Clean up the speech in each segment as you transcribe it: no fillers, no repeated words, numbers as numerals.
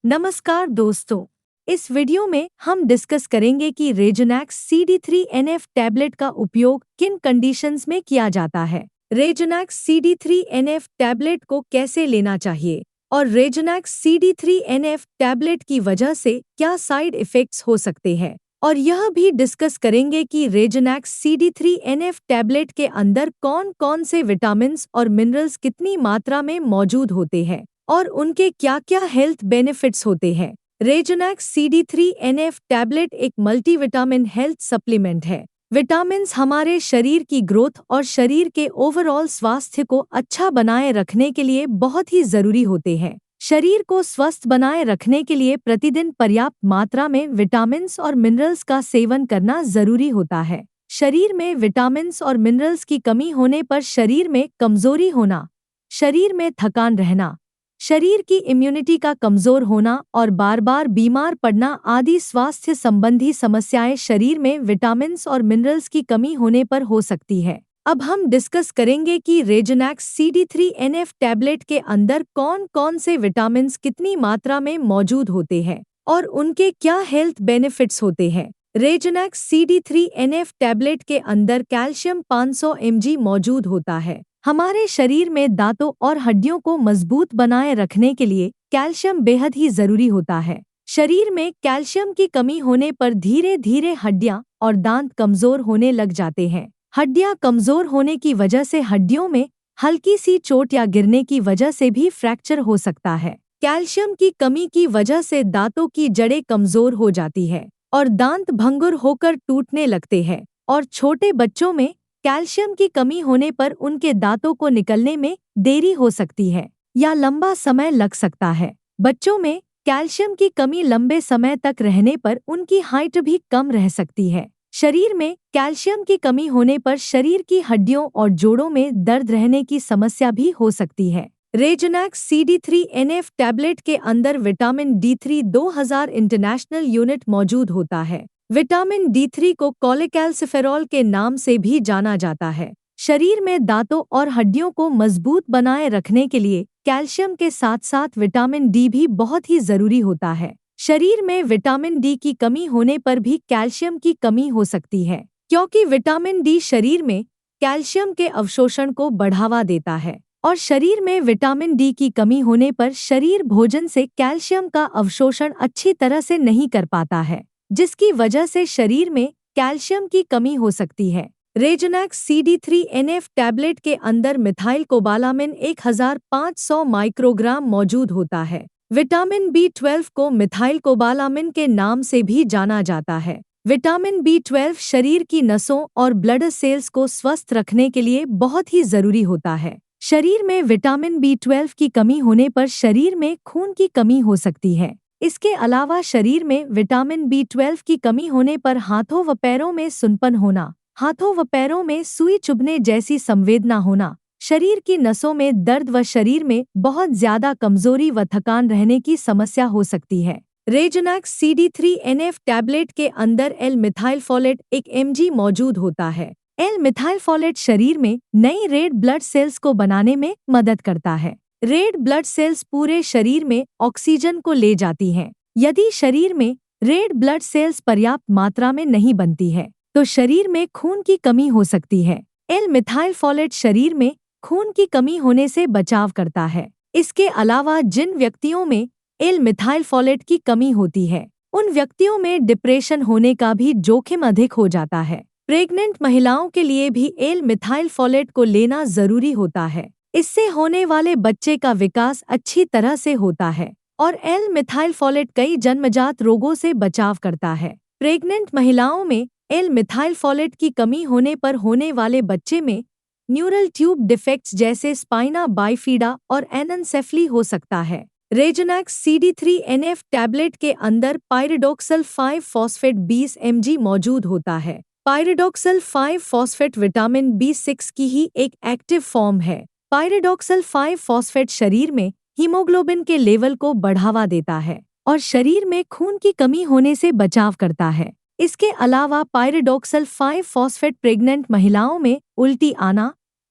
नमस्कार दोस्तों, इस वीडियो में हम डिस्कस करेंगे कि रेजोनैक्स CD3NF टैबलेट का उपयोग किन कंडीशंस में किया जाता है। रेजोनैक्स CD3NF टैबलेट को कैसे लेना चाहिए और रेजोनैक्स CD3NF टैबलेट की वजह से क्या साइड इफ़ेक्ट्स हो सकते हैं, और यह भी डिस्कस करेंगे कि रेजोनैक्स CD3NF टैबलेट के अंदर कौन कौन से विटामिन्स और मिनरल्स कितनी मात्रा में मौजूद होते हैं और उनके क्या क्या हेल्थ बेनिफिट्स होते हैं। रेजोनैक्स CD3NF टैबलेट एक मल्टीविटामिन हेल्थ सप्लीमेंट है। विटामिन्स हमारे शरीर की ग्रोथ और शरीर के ओवरऑल स्वास्थ्य को अच्छा बनाए रखने के लिए बहुत ही जरूरी होते हैं। शरीर को स्वस्थ बनाए रखने के लिए प्रतिदिन पर्याप्त मात्रा में विटामिन्स और मिनरल्स का सेवन करना जरूरी होता है। शरीर में विटामिन्स और मिनरल्स की कमी होने पर शरीर में कमजोरी होना, शरीर में थकान रहना, शरीर की इम्यूनिटी का कमजोर होना और बार बार बीमार पड़ना आदि स्वास्थ्य संबंधी समस्याएं शरीर में विटामिन्स और मिनरल्स की कमी होने पर हो सकती है। अब हम डिस्कस करेंगे कि रेजोनैक्स CD3NF टैबलेट के अंदर कौन कौन से विटामिन्स कितनी मात्रा में मौजूद होते हैं और उनके क्या हेल्थ बेनिफिट्स होते हैं। रेजोनैक्स CD3NF टैबलेट के अंदर कैल्शियम 500 mg मौजूद होता है। हमारे शरीर में दांतों और हड्डियों को मजबूत बनाए रखने के लिए कैल्शियम बेहद ही जरूरी होता है। शरीर में कैल्शियम की कमी होने पर धीरे धीरे हड्डियां और दांत कमजोर होने लग जाते हैं। हड्डियां कमजोर होने की वजह से हड्डियों में हल्की सी चोट या गिरने की वजह से भी फ्रैक्चर हो सकता है। कैल्शियम की कमी की वजह से दांतों की जड़ें कमजोर हो जाती है और दांत भंगुर होकर टूटने लगते हैं। और छोटे बच्चों में कैल्शियम की कमी होने पर उनके दांतों को निकलने में देरी हो सकती है या लंबा समय लग सकता है। बच्चों में कैल्शियम की कमी लंबे समय तक रहने पर उनकी हाइट भी कम रह सकती है। शरीर में कैल्शियम की कमी होने पर शरीर की हड्डियों और जोड़ों में दर्द रहने की समस्या भी हो सकती है। रेजोनैक्स CD3NF टैबलेट के अंदर विटामिन D3 2000 इंटरनेशनल यूनिट मौजूद होता है। विटामिन D3 को कोलेकैल्सिफेरॉल के नाम से भी जाना जाता है। शरीर में दांतों और हड्डियों को मजबूत बनाए रखने के लिए कैल्शियम के साथ साथ विटामिन D भी बहुत ही जरूरी होता है। शरीर में विटामिन D की कमी होने पर भी कैल्शियम की कमी हो सकती है, क्योंकि विटामिन D शरीर में कैल्शियम के अवशोषण को बढ़ावा देता है और शरीर में विटामिन D की कमी होने पर शरीर भोजन से कैल्शियम का अवशोषण अच्छी तरह से नहीं कर पाता है, जिसकी वजह से शरीर में कैल्शियम की कमी हो सकती है। रेजोनैक्स CD3NF टैबलेट के अंदर मिथाइल कोबालामिन 1500 माइक्रोग्राम मौजूद होता है। विटामिन B12 को मिथाइल कोबालामिन के नाम से भी जाना जाता है। विटामिन B12 शरीर की नसों और ब्लड सेल्स को स्वस्थ रखने के लिए बहुत ही जरूरी होता है। शरीर में विटामिन B12 की कमी होने पर शरीर में खून की कमी हो सकती है। इसके अलावा शरीर में विटामिन B12 की कमी होने पर हाथों व पैरों में सुनपन होना, हाथों व पैरों में सुई चुभने जैसी संवेदना होना, शरीर की नसों में दर्द व शरीर में बहुत ज्यादा कमजोरी व थकान रहने की समस्या हो सकती है। रेजोनैक्स CD3NF टैबलेट के अंदर L-मिथाइलफोलेट 1 mg मौजूद होता है। L-मिथाइलफोलेट शरीर में नई रेड ब्लड सेल्स को बनाने में मदद करता है। रेड ब्लड सेल्स पूरे शरीर में ऑक्सीजन को ले जाती हैं। यदि शरीर में रेड ब्लड सेल्स पर्याप्त मात्रा में नहीं बनती है तो शरीर में खून की कमी हो सकती है। L-मिथाइलफोलेट शरीर में खून की कमी होने से बचाव करता है। इसके अलावा जिन व्यक्तियों में L-मिथाइलफोलेट की कमी होती है उन व्यक्तियों में डिप्रेशन होने का भी जोखिम अधिक हो जाता है। प्रेग्नेंट महिलाओं के लिए भी L-मिथाइलफोलेट को लेना जरूरी होता है। इससे होने वाले बच्चे का विकास अच्छी तरह से होता है और L-मिथाइलफोलेट कई जन्मजात रोगों से बचाव करता है। प्रेग्नेंट महिलाओं में L-मिथाइलफोलेट की कमी होने पर होने वाले बच्चे में न्यूरल ट्यूब डिफेक्ट्स जैसे स्पाइना बाइफिडा और एनेन्सेफली हो सकता है। रेजोनैक्स CD3NF टैबलेट के अंदर पायरिडोक्सल 5-फॉस्फेट 20 mg मौजूद होता है। पायरिडोक्सल 5-फॉस्फेट विटामिन B6 की ही एक एक्टिव फॉर्म है। पायरिडोक्सल 5-फॉस्फेट शरीर में हीमोग्लोबिन के लेवल को बढ़ावा देता है और शरीर में खून की कमी होने से बचाव करता है। इसके अलावा पायरिडोक्सल 5-फॉस्फेट प्रेग्नेंट महिलाओं में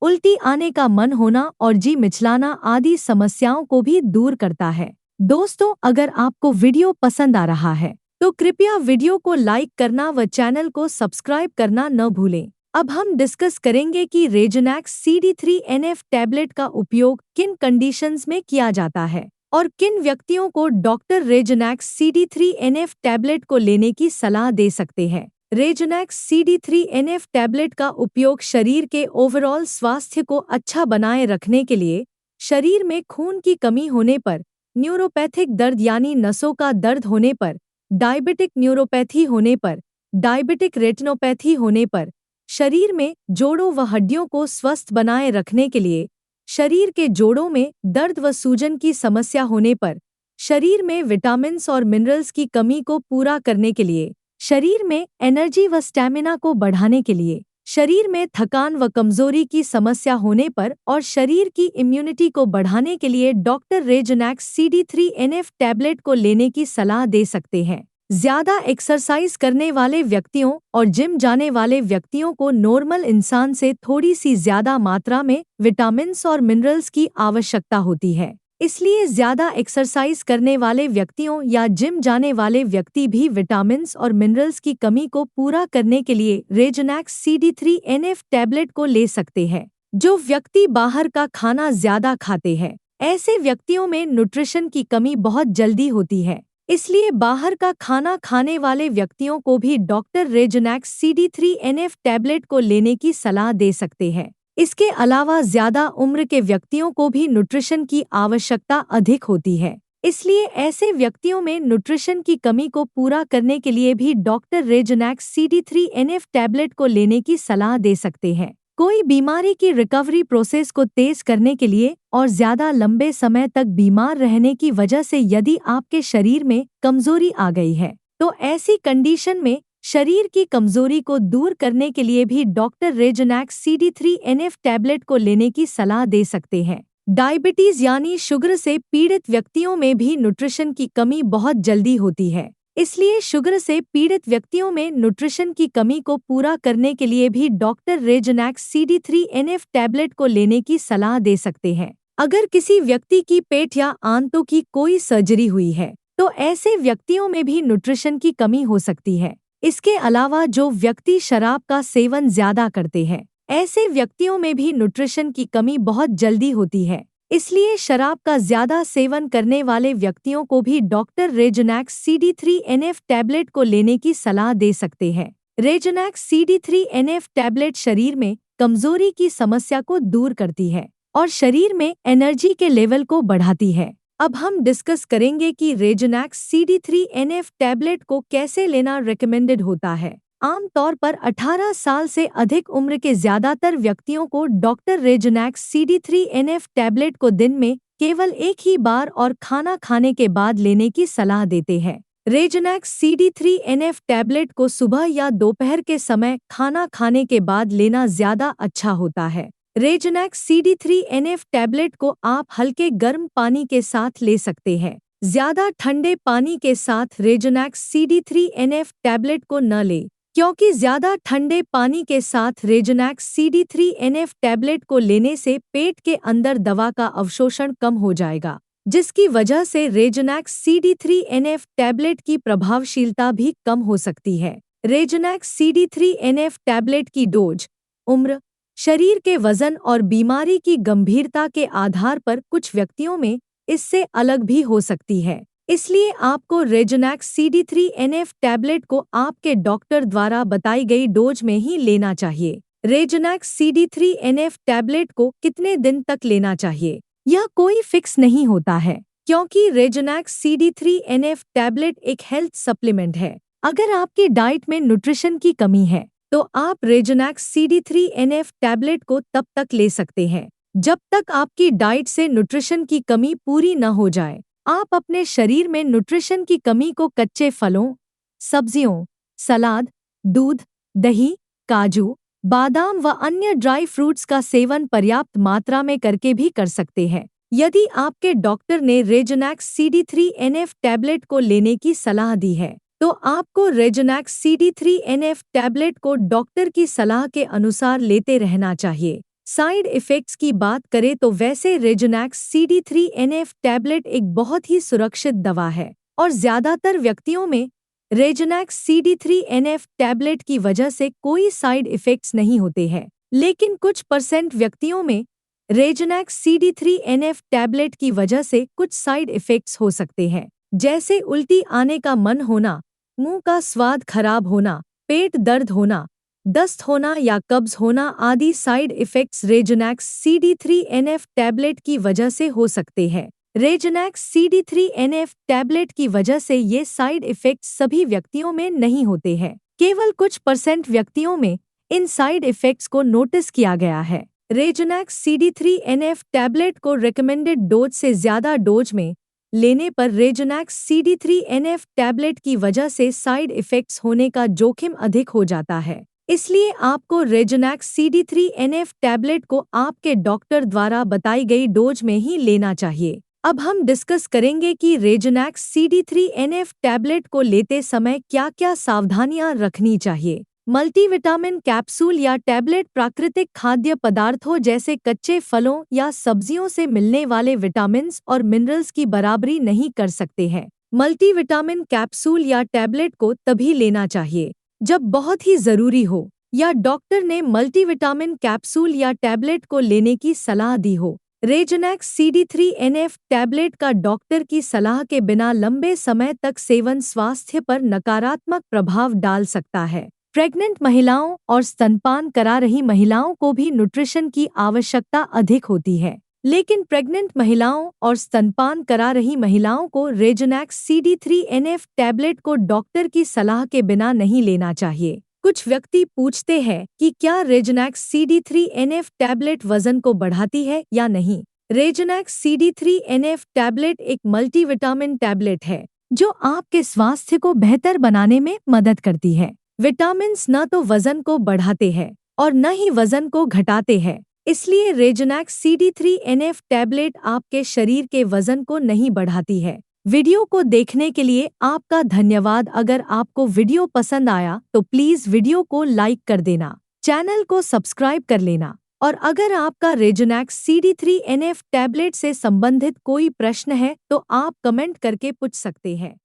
उल्टी आने का मन होना और जी मिचलाना आदि समस्याओं को भी दूर करता है। दोस्तों, अगर आपको वीडियो पसंद आ रहा है तो कृपया वीडियो को लाइक करना व चैनल को सब्सक्राइब करना न भूलें। अब हम डिस्कस करेंगे कि रेजोनैक्स CD3NF टैबलेट का उपयोग किन कंडीशंस में किया जाता है और किन व्यक्तियों को डॉक्टर रेजोनैक्स CD3NF टैबलेट को लेने की सलाह दे सकते हैं। रेजोनैक्स CD3NF टैबलेट का उपयोग शरीर के ओवरऑल स्वास्थ्य को अच्छा बनाए रखने के लिए, शरीर में खून की कमी होने पर, न्यूरोपैथिक दर्द यानी नसों का दर्द होने पर, डायबिटिक न्यूरोपैथी होने पर, डायबिटिक रेटिनोपैथी होने पर, शरीर में जोड़ों व हड्डियों को स्वस्थ बनाए रखने के लिए, शरीर के जोड़ों में दर्द व सूजन की समस्या होने पर, शरीर में विटामिन्स और मिनरल्स की कमी को पूरा करने के लिए, शरीर में एनर्जी व स्टैमिना को बढ़ाने के लिए, शरीर में थकान व कमजोरी की समस्या होने पर और शरीर की इम्यूनिटी को बढ़ाने के लिए डॉक्टर रेजोनैक्स CD3NF टैबलेट को लेने की सलाह दे सकते हैं। ज्यादा एक्सरसाइज करने वाले व्यक्तियों और जिम जाने वाले व्यक्तियों को नॉर्मल इंसान से थोड़ी सी ज्यादा मात्रा में विटामिन्स और मिनरल्स की आवश्यकता होती है। इसलिए ज्यादा एक्सरसाइज करने वाले व्यक्तियों या जिम जाने वाले व्यक्ति भी विटामिन्स और मिनरल्स की कमी को पूरा करने के लिए रेजोनैक्स CD3NF टैबलेट को ले सकते हैं। जो व्यक्ति बाहर का खाना ज्यादा खाते हैं, ऐसे व्यक्तियों में न्यूट्रिशन की कमी बहुत जल्दी होती है। इसलिए बाहर का खाना खाने वाले व्यक्तियों को भी डॉक्टर रेजोनैक्स CD3NF टैबलेट को लेने की सलाह दे सकते हैं। इसके अलावा ज्यादा उम्र के व्यक्तियों को भी न्यूट्रिशन की आवश्यकता अधिक होती है। इसलिए ऐसे व्यक्तियों में न्यूट्रिशन की कमी को पूरा करने के लिए भी डॉक्टर रेजोनैक्स CD3NF टैबलेट को लेने की सलाह दे सकते हैं। कोई बीमारी की रिकवरी प्रोसेस को तेज करने के लिए और ज्यादा लंबे समय तक बीमार रहने की वजह से यदि आपके शरीर में कमजोरी आ गई है, तो ऐसी कंडीशन में शरीर की कमजोरी को दूर करने के लिए भी डॉक्टर रेजोनैक्स CD3NF टैबलेट को लेने की सलाह दे सकते हैं। डायबिटीज यानी शुगर से पीड़ित व्यक्तियों में भी न्यूट्रिशन की कमी बहुत जल्दी होती है। इसलिए शुगर से पीड़ित व्यक्तियों में न्यूट्रिशन की कमी को पूरा करने के लिए भी डॉक्टर रेजोनैक्स CD3NF टैबलेट को लेने की सलाह दे सकते हैं। अगर किसी व्यक्ति की पेट या आंतों की कोई सर्जरी हुई है, तो ऐसे व्यक्तियों में भी न्यूट्रिशन की कमी हो सकती है। इसके अलावा जो व्यक्ति शराब का सेवन ज्यादा करते हैं, ऐसे व्यक्तियों में भी न्यूट्रिशन की कमी बहुत जल्दी होती है। इसलिए शराब का ज्यादा सेवन करने वाले व्यक्तियों को भी डॉक्टर रेजोनैक्स CD3NF टैबलेट को लेने की सलाह दे सकते हैं। रेजोनैक्स CD3NF टैबलेट शरीर में कमजोरी की समस्या को दूर करती है और शरीर में एनर्जी के लेवल को बढ़ाती है। अब हम डिस्कस करेंगे कि रेजोनैक्स CD3NF टैबलेट को कैसे लेना रेकमेंडेड होता है। आमतौर पर 18 साल से अधिक उम्र के ज्यादातर व्यक्तियों को डॉक्टर रेजोनैक्स CD3NF टैबलेट को दिन में केवल एक ही बार और खाना खाने के बाद लेने की सलाह देते हैं। रेजोनैक्स CD3NF टैबलेट को सुबह या दोपहर के समय खाना खाने के बाद लेना ज्यादा अच्छा होता है। रेजोनैक्स CD3NF टैबलेट को आप हल्के गर्म पानी के साथ ले सकते हैं। ज्यादा ठंडे पानी के साथ रेजोनैक्स CD3NF टैबलेट को न लें, क्योंकि ज्यादा ठंडे पानी के साथ रेजोनैक्स CD3NF टैबलेट को लेने से पेट के अंदर दवा का अवशोषण कम हो जाएगा, जिसकी वजह से रेजोनैक्स CD3NF टैबलेट की प्रभावशीलता भी कम हो सकती है। रेजोनैक्स CD3NF टैबलेट की डोज, उम्र, शरीर के वजन और बीमारी की गंभीरता के आधार पर कुछ व्यक्तियों में इससे अलग भी हो सकती है। इसलिए आपको रेजोनैक्स CD3NF टैबलेट को आपके डॉक्टर द्वारा बताई गई डोज में ही लेना चाहिए। रेजोनैक्स CD3NF टैबलेट को कितने दिन तक लेना चाहिए, यह कोई फिक्स नहीं होता है, क्योंकि रेजोनैक्स CD3NF टैबलेट एक हेल्थ सप्लीमेंट है। अगर आपकी डाइट में न्यूट्रिशन की कमी है, तो आप रेजोनैक्स CD3NF टैबलेट को तब तक ले सकते हैं जब तक आपकी डाइट से न्यूट्रिशन की कमी पूरी न हो जाए। आप अपने शरीर में न्यूट्रिशन की कमी को कच्चे फलों, सब्जियों, सलाद, दूध, दही, काजू, बादाम व अन्य ड्राई फ्रूट्स का सेवन पर्याप्त मात्रा में करके भी कर सकते हैं। यदि आपके डॉक्टर ने रेजोनैक्स CD3NF टैबलेट को लेने की सलाह दी है, तो आपको रेजोनैक्स CD3NF टैबलेट को डॉक्टर की सलाह के अनुसार लेते रहना चाहिए। साइड इफ़ेक्ट्स की बात करें तो वैसे रेजोनैक्स CD3NF टैबलेट एक बहुत ही सुरक्षित दवा है और ज़्यादातर व्यक्तियों में रेजोनैक्स CD3NF टैबलेट की वजह से कोई साइड इफ़ेक्ट्स नहीं होते हैं। लेकिन कुछ % व्यक्तियों में रेजोनैक्स CD3NF टैबलेट की वजह से कुछ साइड इफ़ेक्ट्स हो सकते हैं, जैसे उल्टी आने का मन होना, मुंह का स्वाद खराब होना, पेट दर्द होना, दस्त होना या कब्ज होना आदि साइड इफ़ेक्ट्स रेजोनैक्स CD3NF टैबलेट की वजह से हो सकते हैं। रेजोनैक्स CD3NF टैबलेट की वजह से ये साइड इफ़ेक्ट्स सभी व्यक्तियों में नहीं होते हैं। केवल कुछ % व्यक्तियों में इन साइड इफ़ेक्ट्स को नोटिस किया गया है। रेजोनैक्स CD3NF टैबलेट को रिकमेंडेड डोज से ज़्यादा डोज में लेने पर रेजोनैक्स CD3NF टैबलेट की वजह से साइड इफ़ेक्ट्स होने का जोखिम अधिक हो जाता है। इसलिए आपको रेजोनैक्स CD3NF टैबलेट को आपके डॉक्टर द्वारा बताई गई डोज में ही लेना चाहिए। अब हम डिस्कस करेंगे कि रेजोनैक्स CD3NF टैबलेट को लेते समय क्या-क्या सावधानियां रखनी चाहिए। मल्टीविटामिन कैप्सूल या टैबलेट प्राकृतिक खाद्य पदार्थों जैसे कच्चे फलों या सब्जियों से मिलने वाले विटामिन्स और मिनरल्स की बराबरी नहीं कर सकते हैं। मल्टीविटामिन कैप्सूल या टैबलेट को तभी लेना चाहिए जब बहुत ही जरूरी हो या डॉक्टर ने मल्टीविटामिन कैप्सूल या टैबलेट को लेने की सलाह दी हो। रेजोनैक्स CD3NF टैबलेट का डॉक्टर की सलाह के बिना लंबे समय तक सेवन स्वास्थ्य पर नकारात्मक प्रभाव डाल सकता है। प्रेग्नेंट महिलाओं और स्तनपान करा रही महिलाओं को भी न्यूट्रिशन की आवश्यकता अधिक होती है, लेकिन प्रेग्नेंट महिलाओं और स्तनपान करा रही महिलाओं को रेजोनैक्स CD3NF टैबलेट को डॉक्टर की सलाह के बिना नहीं लेना चाहिए। कुछ व्यक्ति पूछते हैं कि क्या रेजोनैक्स CD3NF टैबलेट वजन को बढ़ाती है या नहीं। रेजोनैक्स CD3NF टैबलेट एक मल्टीविटामिन टैबलेट है जो आपके स्वास्थ्य को बेहतर बनाने में मदद करती है। विटामिन्स न तो वजन को बढ़ाते हैं और न ही वजन को घटाते हैं, इसलिए रेजोनैक्स CD3NF टैबलेट आपके शरीर के वजन को नहीं बढ़ाती है। वीडियो को देखने के लिए आपका धन्यवाद। अगर आपको वीडियो पसंद आया तो प्लीज़ वीडियो को लाइक कर देना, चैनल को सब्सक्राइब कर लेना और अगर आपका रेजोनैक्स CD3NF टैबलेट से संबंधित कोई प्रश्न है तो आप कमेंट करके पूछ सकते हैं।